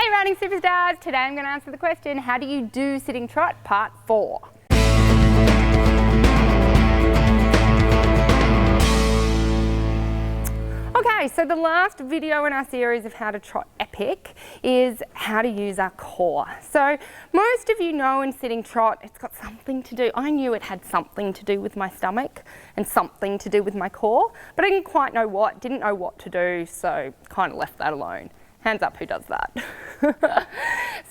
Hey running superstars, today I'm going to answer the question, how do you do sitting trot part 4? Okay, so the last video in our series of how to trot epic is how to use our core. So most of you know in sitting trot it's got something to do, I knew it had something to do with my stomach and something to do with my core, but I didn't quite know what, didn't know what to do, so kind of left that alone. Hands up who does that.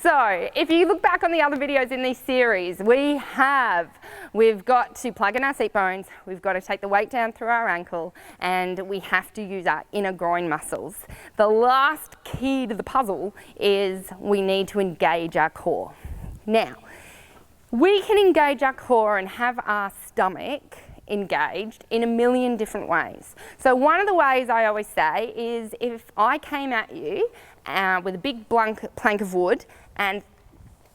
So if you look back on the other videos in this series, we've got to plug in our seat bones, we've got to take the weight down through our ankle, and we have to use our inner groin muscles. The last key to the puzzle is we need to engage our core. Now, we can engage our core and have our stomach engaged in a million different ways. So one of the ways I always say is if I came at you with a big plank of wood and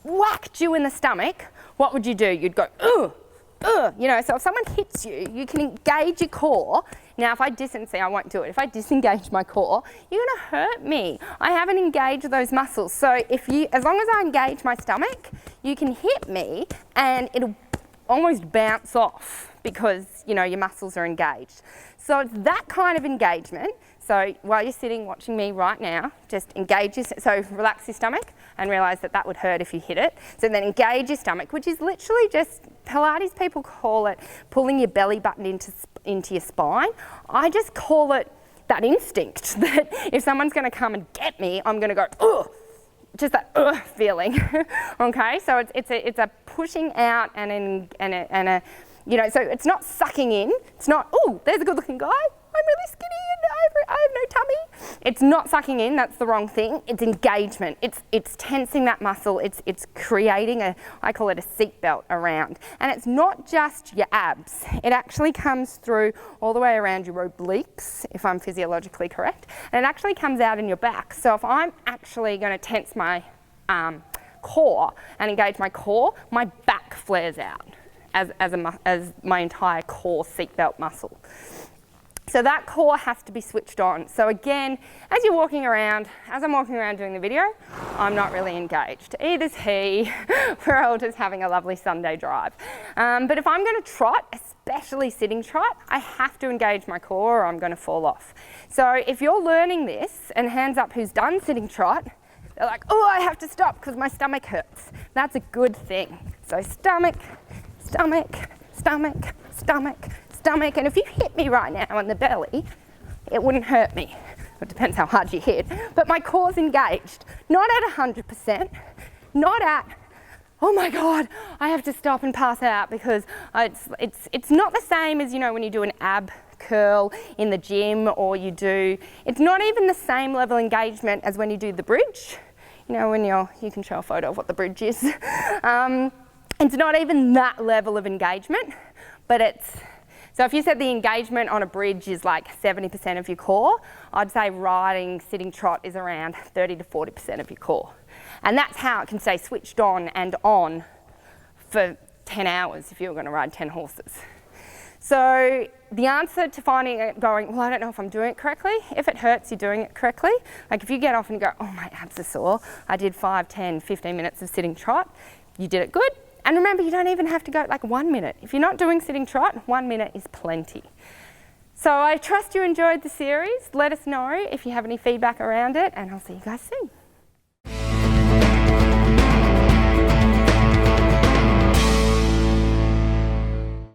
whacked you in the stomach, what would you do? You'd go, ugh, ugh. You know, so if someone hits you, you can engage your core. Now if I I won't do it. If I disengage my core, you're gonna hurt me. I haven't engaged those muscles. So as long as I engage my stomach, you can hit me and it'll almost bounce off because, you know, your muscles are engaged. So it's that kind of engagement. So while you're sitting watching me right now, just engage so relax your stomach and realize that that would hurt if you hit it. So then engage your stomach, which is literally just, Pilates people call it pulling your belly button into your spine. I just call it that instinct that if someone's gonna come and get me, I'm gonna go, ugh. Just that feeling, okay? So it's a pushing out and a you know, so it's not sucking in. It's not, oh, there's a good looking guy. I'm really skinny and I have no tummy. It's not sucking in, that's the wrong thing. It's engagement. It's tensing that muscle. It's creating I call it a seatbelt around. And it's not just your abs. It actually comes through all the way around your obliques, if I'm physiologically correct. And it actually comes out in your back. So if I'm actually going to tense my core and engage my core, my back flares out as my entire core seatbelt muscle. So that core has to be switched on. So again, as I'm walking around doing the video, I'm not really engaged. Either's he, we're all just having a lovely Sunday drive. But if I'm going to trot, especially sitting trot, I have to engage my core or I'm going to fall off. So if you're learning this, and hands up who's done sitting trot, they're like, oh, I have to stop because my stomach hurts. That's a good thing. So stomach, stomach, stomach, stomach, stomach, and if you hit me right now in the belly, it wouldn't hurt me. It depends how hard you hit, but my core's engaged. Not at 100%, not at, oh my God, I have to stop and pass out because it's not the same as, you know, when you do an ab curl in the gym or it's not even the same level of engagement as when you do the bridge. You know, when you can show a photo of what the bridge is. It's not even that level of engagement, but so if you said the engagement on a bridge is like 70% of your core, I'd say sitting trot is around 30 to 40% of your core. And that's how it can stay switched on and on for 10 hours if you're going to ride 10 horses. So the answer to finding it going, well, I don't know if I'm doing it correctly. If it hurts, you're doing it correctly. Like if you get off and go, oh, my abs are sore. I did 5, 10, 15 minutes of sitting trot. You did it good. And remember, you don't even have to go like 1 minute. If you're not doing sitting trot, 1 minute is plenty. So I trust you enjoyed the series. Let us know if you have any feedback around it, and I'll see you guys soon.